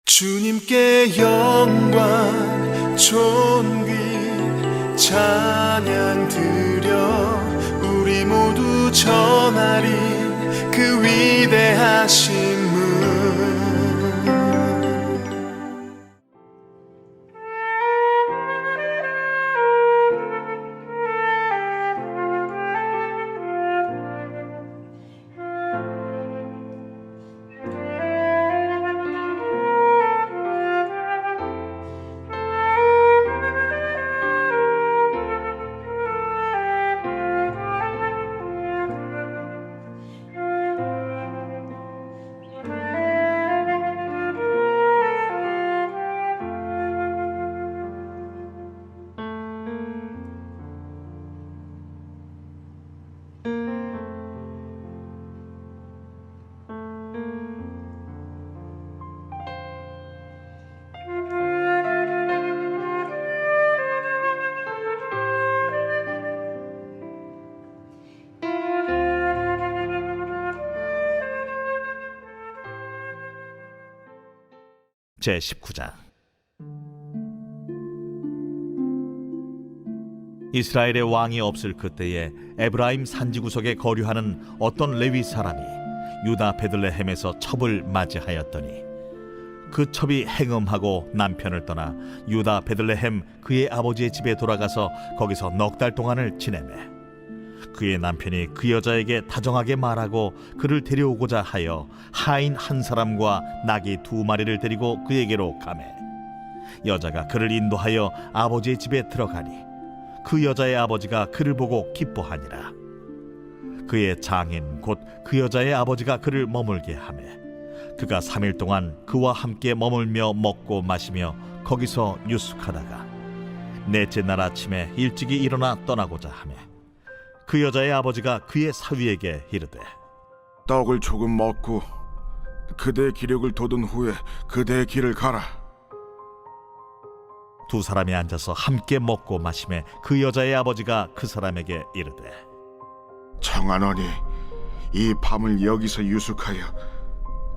주님께 영광 존귀 찬양 드려 우리 모두 전하리 그 위대하심을. 제19장. 이스라엘의 왕이 없을 그때에 에브라임 산지구석에 거류하는 어떤 레위 사람이 유다 베들레헴에서 첩을 맞이하였더니 그 첩이 행음하고 남편을 떠나 유다 베들레헴 그의 아버지의 집에 돌아가서 거기서 넉 달 동안을 지내매 그의 남편이 그 여자에게 다정하게 말하고 그를 데려오고자 하여 하인 한 사람과 나귀 2마리를 데리고 그에게로 가매 여자가 그를 인도하여 아버지의 집에 들어가니 그 여자의 아버지가 그를 보고 기뻐하니라. 그의 장인 곧 그 여자의 아버지가 그를 머물게 하매 그가 3일 동안 그와 함께 머물며 먹고 마시며 거기서 유숙하다가 넷째 날 아침에 일찍이 일어나 떠나고자 하매 그 여자의 아버지가 그의 사위에게 이르되 떡을 조금 먹고 그대의 기력을 돋은 후에 그대의 길을 가라. 두 사람이 앉아서 함께 먹고 마시매 그 여자의 아버지가 그 사람에게 이르되 청하노니 이 밤을 여기서 유숙하여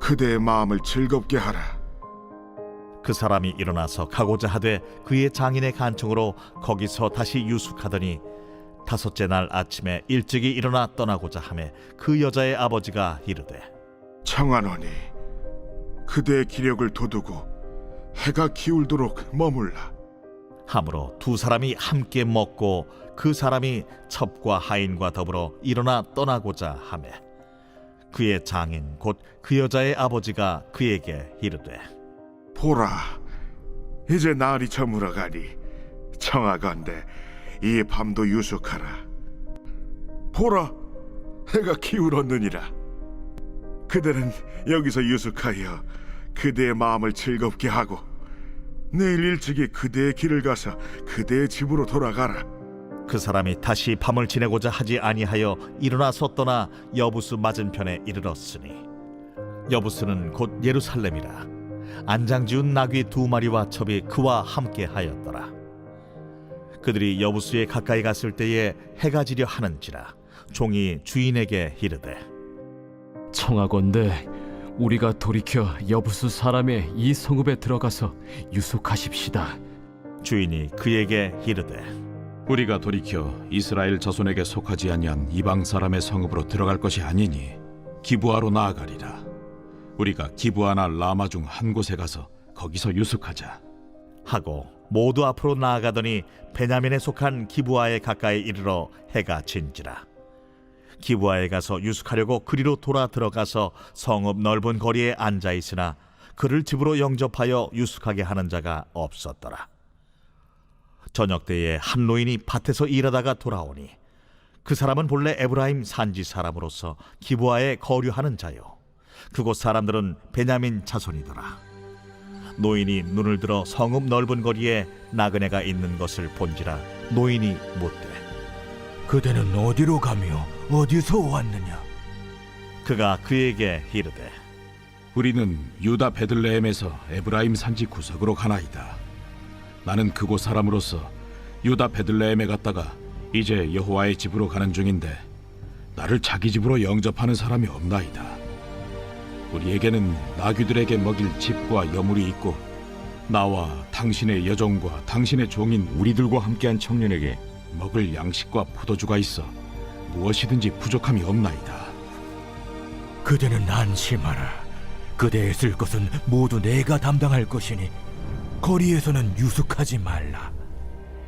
그대의 마음을 즐겁게 하라. 그 사람이 일어나서 가고자 하되 그의 장인의 간청으로 거기서 다시 유숙하더니 5째 날 아침에 일찍이 일어나 떠나고자 하매 그 여자의 아버지가 이르되 청하노니 그대의 기력을 돋우고 해가 기울도록 머물라. 하므로 두 사람이 함께 먹고 그 사람이 첩과 하인과 더불어 일어나 떠나고자 하매 그의 장인 곧 그 여자의 아버지가 그에게 이르되 보라, 이제 날이 저물어가니 청하건대 이 밤도 유숙하라. 보라, 해가 기울었느니라. 그대는 여기서 유숙하여 그대의 마음을 즐겁게 하고 내일 일찍이 그대의 길을 가서 그대의 집으로 돌아가라. 그 사람이 다시 밤을 지내고자 하지 아니하여 일어나서 떠나 여부스 맞은편에 이르렀으니 여부스는 곧 예루살렘이라. 안장지운 나귀 2마리와 첩이 그와 함께 하였더라. 그들이 여부스에 가까이 갔을 때에 해가 지려 하는지라 종이 주인에게 이르되 청하건대 우리가 돌이켜 여부수 사람의 이 성읍에 들어가서 유숙하십시다. 주인이 그에게 이르되 우리가 돌이켜 이스라엘 자손에게 속하지 아니한 이방 사람의 성읍으로 들어갈 것이 아니니 기브아로 나아가리라. 우리가 기브아나 라마 중 한 곳에 가서 거기서 유숙하자 하고 모두 앞으로 나아가더니 베냐민에 속한 기브아에 가까이 이르러 해가 진지라. 기브아에 가서 유숙하려고 그리로 돌아 들어가서 성읍 넓은 거리에 앉아 있으나 그를 집으로 영접하여 유숙하게 하는 자가 없었더라. 저녁 때에 한 노인이 밭에서 일하다가 돌아오니 그 사람은 본래 에브라임 산지 사람으로서 기브아에 거류하는 자요 그곳 사람들은 베냐민 자손이더라. 노인이 눈을 들어 성읍 넓은 거리에 나그네가 있는 것을 본지라 노인이 묻되 그대는 어디로 가며 어디서 왔느냐? 그가 그에게 이르되 우리는 유다 베들레헴에서 에브라임 산지 구석으로 가나이다. 나는 그곳 사람으로서 유다 베들레헴에 갔다가 이제 여호와의 집으로 가는 중인데 나를 자기 집으로 영접하는 사람이 없나이다. 우리에게는 나귀들에게 먹일 집과 여물이 있고 나와 당신의 여종과 당신의 종인 우리들과 함께한 청년에게 먹을 양식과 포도주가 있어 무엇이든지 부족함이 없나이다. 그대는 안심하라. 그대의 쓸 것은 모두 내가 담당할 것이니 거리에서는 유숙하지 말라.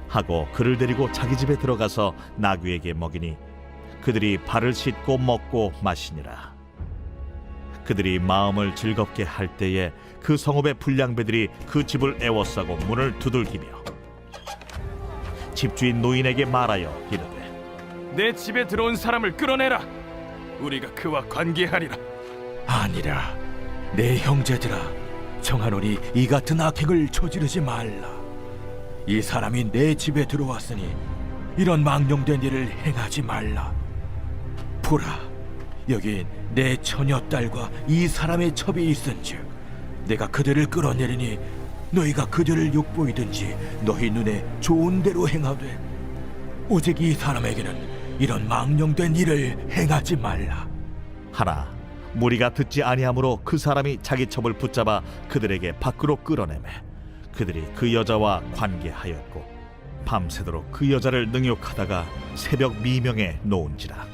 하고 그를 데리고 자기 집에 들어가서 나귀에게 먹이니 그들이 발을 씻고 먹고 마시니라. 그들이 마음을 즐겁게 할 때에 그 성읍의 불량배들이 그 집을 애워싸고 문을 두들기며 집주인 노인에게 말하여 이르되 내 집에 들어온 사람을 끌어내라. 우리가 그와 관계하리라. 아니라 내 형제들아, 청하노니 이 같은 악행을 저지르지 말라. 이 사람이 내 집에 들어왔으니 이런 망령된 일을 행하지 말라. 보라, 여기 내 처녀딸과 이 사람의 첩이 있은즉 내가 그들을 끌어내리니 너희가 그들을 욕보이든지 너희 눈에 좋은 대로 행하되 오직 이 사람에게는 이런 망령된 일을 행하지 말라. 하나 무리가 듣지 아니하므로 그 사람이 자기 첩을 붙잡아 그들에게 밖으로 끌어내매 그들이 그 여자와 관계하였고 밤새도록 그 여자를 능욕하다가 새벽 미명에 놓은지라.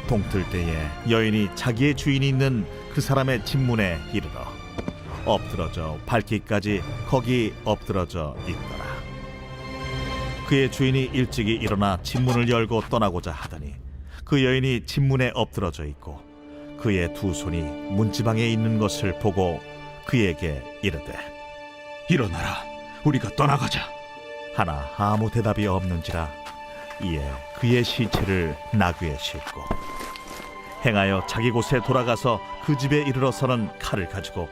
동틀 때에 여인이 자기의 주인이 있는 그 사람의 집문에 이르러 엎드러져 밟기까지 거기 엎드러져 있더라. 그의 주인이 일찍이 일어나 집문을 열고 떠나고자 하더니 그 여인이 집문에 엎드러져 있고 그의 두 손이 문지방에 있는 것을 보고 그에게 이르되 일어나라, 우리가 떠나가자. 하나 아무 대답이 없는지라. 이에 그의 시체를 나귀에 싣고 행하여 자기 곳에 돌아가서 그 집에 이르러서는 칼을 가지고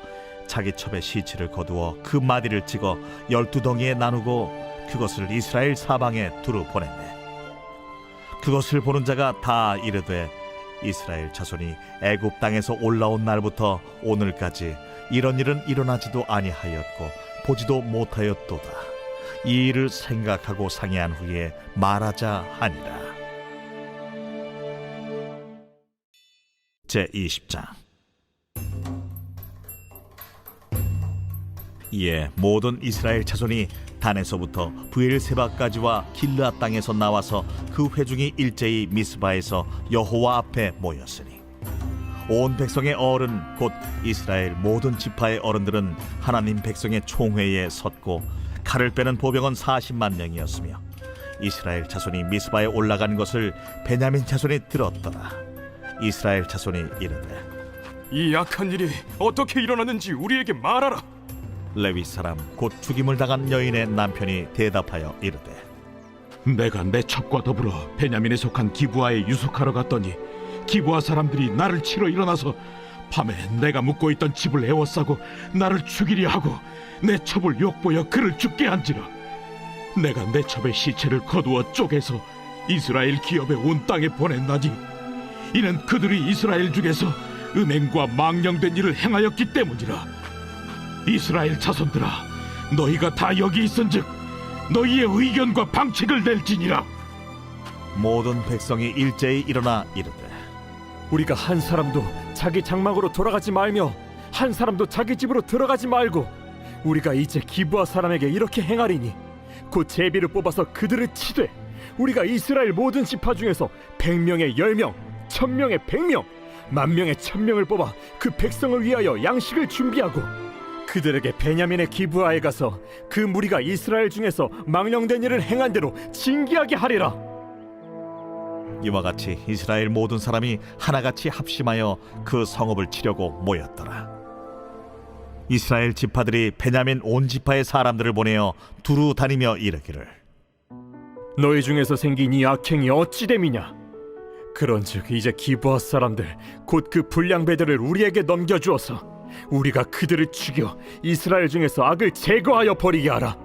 자기 첩의 시체를 거두어 그 마디를 찍어 12덩이에 나누고 그것을 이스라엘 사방에 두루 보냈네. 그것을 보는 자가 다 이르되 이스라엘 자손이 애굽 땅에서 올라온 날부터 오늘까지 이런 일은 일어나지도 아니하였고 보지도 못하였도다. 이 일을 생각하고 상의한 후에 말하자 하니라. 제20장. 이에 모든 이스라엘 자손이 단에서부터 브엘세바까지와 길르앗 땅에서 나와서 그 회중이 일제히 미스바에서 여호와 앞에 모였으니 온 백성의 어른 곧 이스라엘 모든 지파의 어른들은 하나님 백성의 총회에 섰고 칼을 빼는 보병은 40만 명이었으며 이스라엘 자손이 미스바에 올라간 것을 베냐민 자손이 들었더라. 이스라엘 자손이 이르되 이 악한 일이 어떻게 일어났는지 우리에게 말하라. 레위 사람 곧 죽임을 당한 여인의 남편이 대답하여 이르되 내가 내 첩과 더불어 베냐민에 속한 기브아에 유숙하러 갔더니 기브아 사람들이 나를 치러 일어나서 밤에 내가 묵고 있던 집을 에워싸고 나를 죽이려 하고 내 첩을 욕보여 그를 죽게 한지라. 내가 내 첩의 시체를 거두어 쪼개서 이스라엘 기업의 온 땅에 보냈나니 이는 그들이 이스라엘 중에서 음행과 망령된 일을 행하였기 때문이라. 이스라엘 자손들아, 너희가 다 여기 있은즉 너희의 의견과 방책을 낼지니라. 모든 백성이 일제히 일어나 이르되 우리가 한 사람도 자기 장막으로 돌아가지 말며 한 사람도 자기 집으로 들어가지 말고 우리가 이제 기브아 사람에게 이렇게 행하리니 곧 제비를 뽑아서 그들을 치되 우리가 이스라엘 모든 지파 중에서 100명에 10명, 1000명에 100명, 10,000명에 1000명을 뽑아 그 백성을 위하여 양식을 준비하고 그들에게 베냐민의 기브아에 가서 그 무리가 이스라엘 중에서 망령된 일을 행한 대로 징계하게 하리라. 이와 같이 이스라엘 모든 사람이 하나같이 합심하여 그 성읍을 치려고 모였더라. 이스라엘 지파들이 베냐민 온 지파의 사람들을 보내어 두루 다니며 이르기를 너희 중에서 생긴 이 악행이 어찌 됨이냐? 그런즉 이제 기브아 사람들 곧 그 불량배들을 우리에게 넘겨주어서 우리가 그들을 죽여 이스라엘 중에서 악을 제거하여 버리게 하라.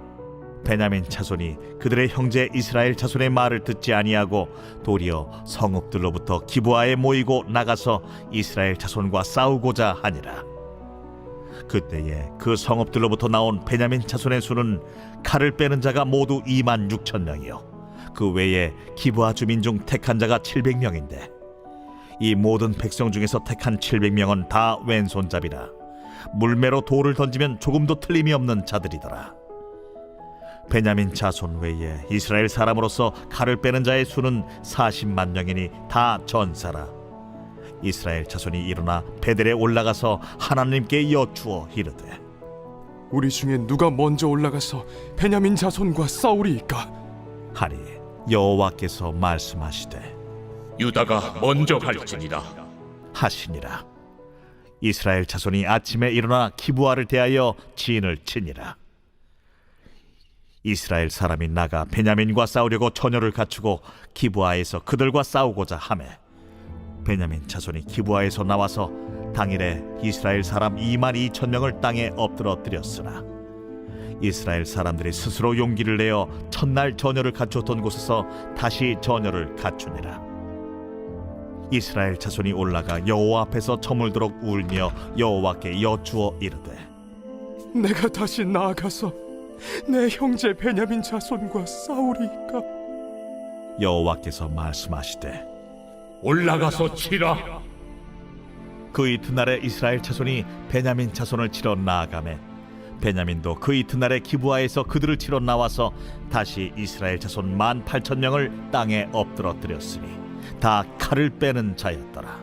베냐민 자손이 그들의 형제 이스라엘 자손의 말을 듣지 아니하고 도리어 성읍들로부터 기브아에 모이고 나가서 이스라엘 자손과 싸우고자 하니라. 그때에 그 성읍들로부터 나온 베냐민 자손의 수는 칼을 빼는 자가 모두 26,000명이요 그 외에 기브아 주민 중 택한 자가 700명인데 이 모든 백성 중에서 택한 700명은 다 왼손잡이라 물매로 돌을 던지면 조금도 틀림이 없는 자들이더라. 베냐민 자손 외에 이스라엘 사람으로서 칼을 빼는 자의 수는 40만 명이니 다 전사라. 이스라엘 자손이 일어나 베델에 올라가서 하나님께 여쭈어 이르되 우리 중에 누가 먼저 올라가서 베냐민 자손과 싸우리이까? 하니 여호와께서 말씀하시되 유다가 먼저 갈지니라. 하시니라. 이스라엘 자손이 아침에 일어나 기브아를 대하여 진을 치니라. 이스라엘 사람이 나가 베냐민과 싸우려고 전열을 갖추고 기브아에서 그들과 싸우고자 하매 베냐민 자손이 기브아에서 나와서 당일에 이스라엘 사람 2만 2천 명을 땅에 엎드러뜨렸으나 이스라엘 사람들이 스스로 용기를 내어 첫날 전열을 갖추었던 곳에서 다시 전열을 갖추니라. 이스라엘 자손이 올라가 여호와 앞에서 저물도록 울며 여호와께 여쭈어 이르되 내가 다시 나아가서 내 형제 베냐민 자손과 싸우리이까? 여호와께서 말씀하시되 올라가서 치라. 그 이튿날에 이스라엘 자손이 베냐민 자손을 치러 나아가매 베냐민도 그 이튿날에 기브아에서 그들을 치러 나와서 다시 이스라엘 자손 18,000명을 땅에 엎드러뜨렸으니 다 칼을 빼는 자였더라.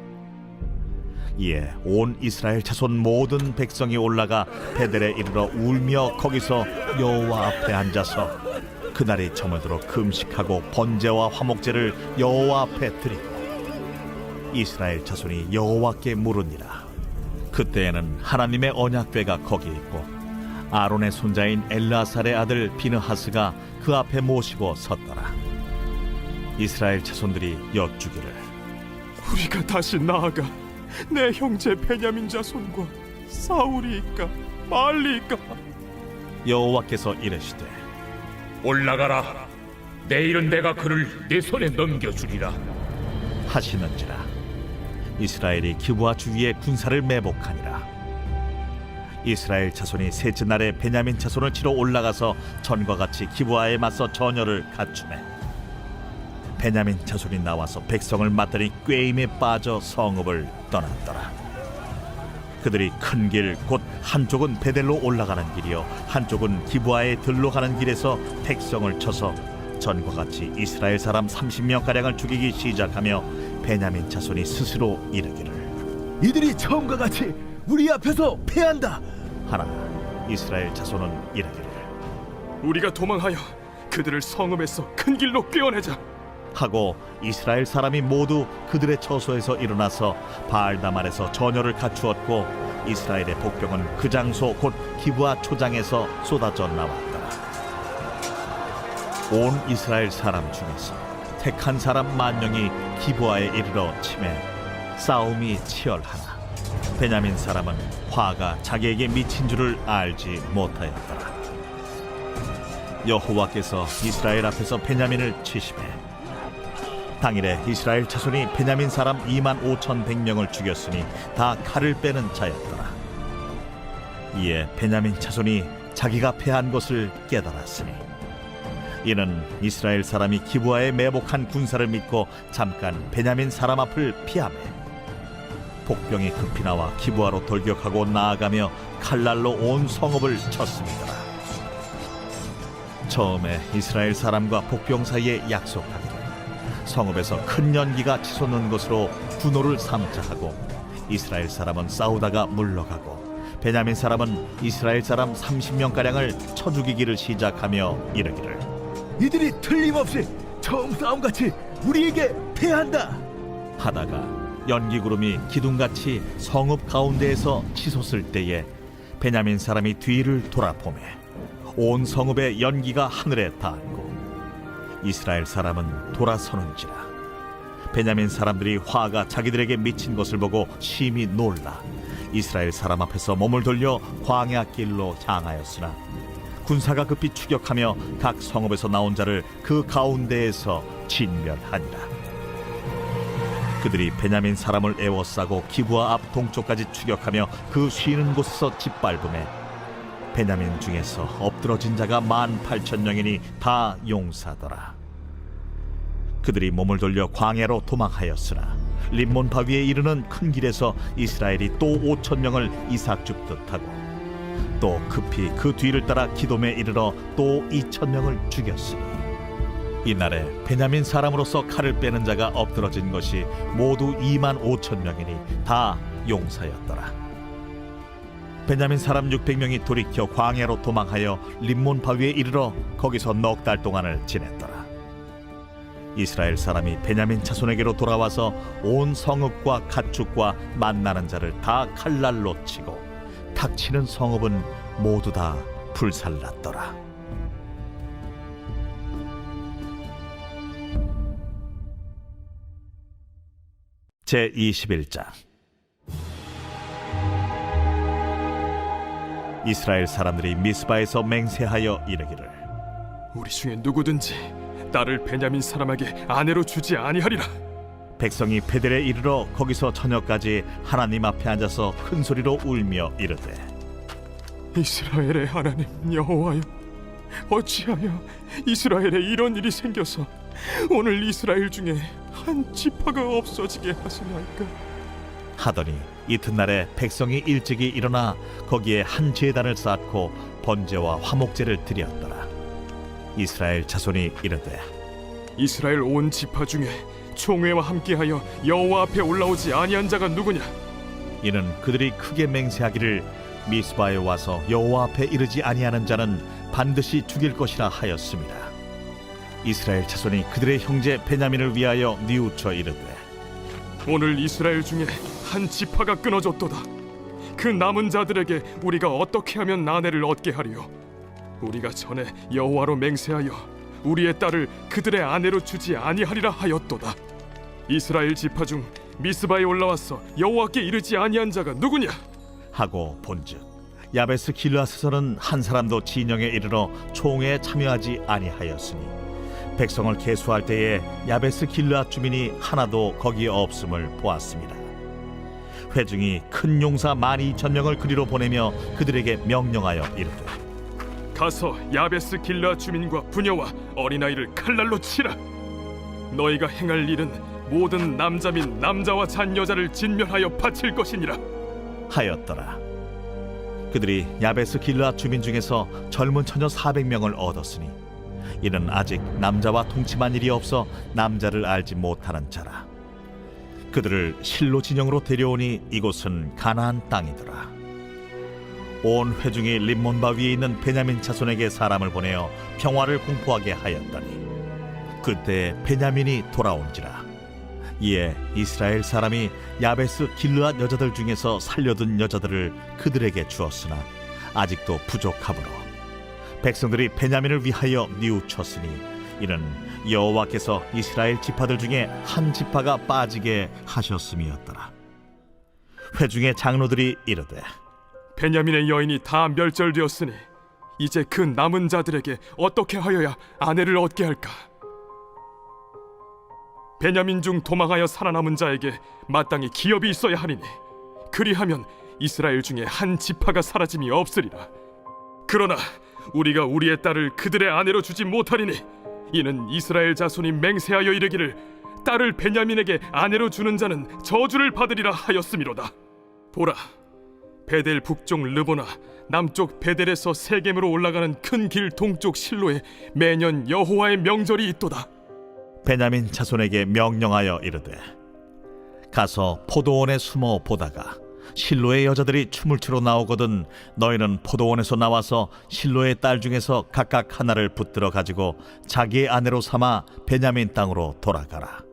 이에 온 이스라엘 자손 모든 백성이 올라가 베델에 이르러 울며 거기서 여호와 앞에 앉아서 그날이 저물도록 금식하고 번제와 화목제를 여호와 앞에 드리고 이스라엘 자손이 여호와께 물으니라. 그때에는 하나님의 언약궤가 거기 있고 아론의 손자인 엘르아살의 아들 비느하스가 그 앞에 모시고 섰더라. 이스라엘 자손들이 여쭈기를 우리가 다시 나아가 내 형제 베냐민 자손과 싸우리이까 말리이까? 여호와께서 이르시되 올라가라. 내일은 내가 그를 내 손에 넘겨주리라. 하시는지라. 이스라엘이 기브아 주위에 군사를 매복하니라. 이스라엘 자손이 셋째 날에 베냐민 자손을 치러 올라가서 전과 같이 기브아에 맞서 전열을 갖추매 베냐민 자손이 나와서 백성을 맞더니 꾀임에 빠져 성읍을 떠났더라. 그들이 큰 길 곧 한쪽은 베델로 올라가는 길이요 한쪽은 기브아에 들로 가는 길에서 백성을 쳐서 전과 같이 이스라엘 사람 30명가량을 죽이기 시작하며 베냐민 자손이 스스로 이르기를 이들이 처음과 같이 우리 앞에서 패한다 하나 이스라엘 자손은 이르기를 우리가 도망하여 그들을 성읍에서 큰 길로 꿰어내자. 하고 이스라엘 사람이 모두 그들의 처소에서 일어나서 바알다말에서 전열을 갖추었고 이스라엘의 복병은 그 장소 곧 기브아 초장에서 쏟아져 나왔더라. 온 이스라엘 사람 중에서 택한 사람 10,000명이 기브아에 이르러 치매 싸움이 치열하나 베냐민 사람은 화가 자기에게 미친 줄을 알지 못하였더라. 여호와께서 이스라엘 앞에서 베냐민을 치시매 당일에 이스라엘 자손이 베냐민 사람 25,100명을 죽였으니 다 칼을 빼는 자였더라. 이에 베냐민 자손이 자기가 패한 것을 깨달았으니 이는 이스라엘 사람이 기브아에 매복한 군사를 믿고 잠깐 베냐민 사람 앞을 피하매 복병이 급히 나와 기브아로 돌격하고 나아가며 칼날로 온 성읍을 쳤습니다. 처음에 이스라엘 사람과 복병 사이에 약속하기를 성읍에서 큰 연기가 치솟는 것으로 분노를 삼자 하고 이스라엘 사람은 싸우다가 물러가고 베냐민 사람은 이스라엘 사람 30명가량을 쳐 죽이기를 시작하며 이르기를 이들이 틀림없이 처음 싸움같이 우리에게 패한다 하다가 연기구름이 기둥같이 성읍 가운데에서 치솟을 때에 베냐민 사람이 뒤를 돌아보매 온 성읍의 연기가 하늘에 닿았고 이스라엘 사람은 돌아서는지라. 베냐민 사람들이 화가 자기들에게 미친 것을 보고 심히 놀라 이스라엘 사람 앞에서 몸을 돌려 광야 길로 향하였으나 군사가 급히 추격하며 각 성읍에서 나온 자를 그 가운데에서 진멸하니라. 그들이 베냐민 사람을 에워싸고 기브아 앞 동쪽까지 추격하며 그 쉬는 곳에서 짓밟음에 베냐민 중에서 엎드러진 자가 18,000명이니 다 용사더라. 그들이 몸을 돌려 광야로 도망하였으나 림몬 바위에 이르는 큰 길에서 이스라엘이 또 5천 명을 이삭 줍듯 하고 또 급히 그 뒤를 따라 기돔에 이르러 또 2천 명을 죽였으니 이날에 베냐민 사람으로서 칼을 빼는 자가 엎드러진 것이 모두 2만 5천 명이니 다 용사였더라. 베냐민 사람 600명이 돌이켜 광야로 도망하여 림몬 바위에 이르러 거기서 넉 달 동안을 지냈더라. 이스라엘 사람이 베냐민 자손에게로 돌아와서 온 성읍과 가축과 만나는 자를 다 칼날로 치고 닥치는 성읍은 모두 다 불살랐더라. 제21장. 이스라엘 사람들이 미스바에서 맹세하여 이르기를 우리 중에 누구든지 딸을 베냐민 사람에게 아내로 주지 아니하리라. 백성이 베델에 이르러 거기서 저녁까지 하나님 앞에 앉아서 큰 소리로 울며 이르되 이스라엘의 하나님 여호와여, 어찌하여 이스라엘에 이런 일이 생겨서 오늘 이스라엘 중에 한 지파가 없어지게 하시나이까? 하더니 이튿날에 백성이 일찍이 일어나 거기에 한 제단을 쌓고 번제와 화목제를 드렸더라. 이스라엘 자손이 이르되 이스라엘 온 지파 중에 총회와 함께하여 여호와 앞에 올라오지 아니한 자가 누구냐? 이는 그들이 크게 맹세하기를 미스바에 와서 여호와 앞에 이르지 아니하는 자는 반드시 죽일 것이라 하였습니다. 이스라엘 자손이 그들의 형제 베냐민을 위하여 뉘우쳐 이르되 오늘 이스라엘 중에 한 지파가 끊어졌도다. 그 남은 자들에게 우리가 어떻게 하면 아내를 얻게 하리요? 우리가 전에 여호와로 맹세하여 우리의 딸을 그들의 아내로 주지 아니하리라 하였도다. 이스라엘 지파 중 미스바에 올라와서 여호와께 이르지 아니한 자가 누구냐? 하고 본즉 야베스 길르앗에서는 한 사람도 진영에 이르러 총회에 참여하지 아니하였으니 백성을 계수할 때에 야베스 길르앗 주민이 하나도 거기에 없음을 보았습니다. 회중이 큰 용사 12,000명을 그리로 보내며 그들에게 명령하여 이르되 가서 야베스 길르앗 주민과 부녀와 어린아이를 칼날로 치라. 너희가 행할 일은 모든 남자 및 남자와 잔 여자를 진멸하여 바칠 것이니라 하였더라. 그들이 야베스 길르앗 주민 중에서 젊은 처녀 400명을 얻었으니 이는 아직 남자와 동침한 일이 없어 남자를 알지 못하는 자라. 그들을 실로 진영으로 데려오니 이곳은 가나안 땅이더라. 온 회중이 림몬 바위에 있는 베냐민 자손에게 사람을 보내어 평화를 공포하게 하였더니 그때 베냐민이 돌아온지라. 이에 이스라엘 사람이 야베스 길르앗 여자들 중에서 살려둔 여자들을 그들에게 주었으나 아직도 부족하므로 백성들이 베냐민을 위하여 뉘우쳤으니 이는 여호와께서 이스라엘 지파들 중에 한 지파가 빠지게 하셨음이었더라. 회중의 장로들이 이르되 베냐민의 여인이 다 멸절되었으니 이제 그 남은 자들에게 어떻게 하여야 아내를 얻게 할까? 베냐민 중 도망하여 살아남은 자에게 마땅히 기업이 있어야 하리니 그리하면 이스라엘 중에 한 지파가 사라짐이 없으리라. 그러나 우리가 우리의 딸을 그들의 아내로 주지 못하리니 이는 이스라엘 자손이 맹세하여 이르기를 딸을 베냐민에게 아내로 주는 자는 저주를 받으리라 하였음이로다. 보라, 베델 북쪽 르보나 남쪽 베델에서 세겜으로 올라가는 큰 길 동쪽 실로에 매년 여호와의 명절이 있도다. 베냐민 자손에게 명령하여 이르되 가서 포도원에 숨어 보다가 실로의 여자들이 춤을 추러 나오거든 너희는 포도원에서 나와서 실로의 딸 중에서 각각 하나를 붙들어 가지고 자기의 아내로 삼아 베냐민 땅으로 돌아가라.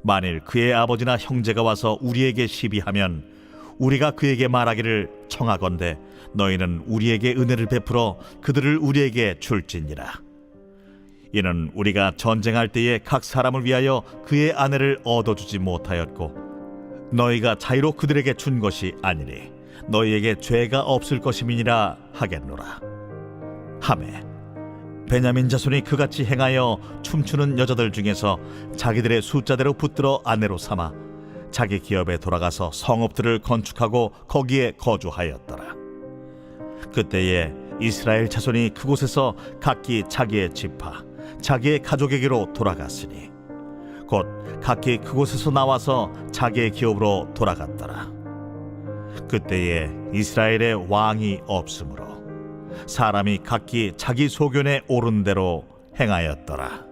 만일 그의 아버지나 형제가 와서 우리에게 시비하면 우리가 그에게 말하기를 청하건대 너희는 우리에게 은혜를 베풀어 그들을 우리에게 줄지니라. 이는 우리가 전쟁할 때에 각 사람을 위하여 그의 아내를 얻어주지 못하였고 너희가 자유로 그들에게 준 것이 아니니 너희에게 죄가 없을 것임이니라 하겠노라. 하매 베냐민 자손이 그같이 행하여 춤추는 여자들 중에서 자기들의 숫자대로 붙들어 아내로 삼아 자기 기업에 돌아가서 성읍들을 건축하고 거기에 거주하였더라. 그때에 이스라엘 자손이 그곳에서 각기 자기의 지파 자기의 가족에게로 돌아갔으니 곧 각기 그곳에서 나와서 자기의 기업으로 돌아갔더라. 그때에 이스라엘의 왕이 없으므로 사람이 각기 자기 소견에 오른 대로 행하였더라.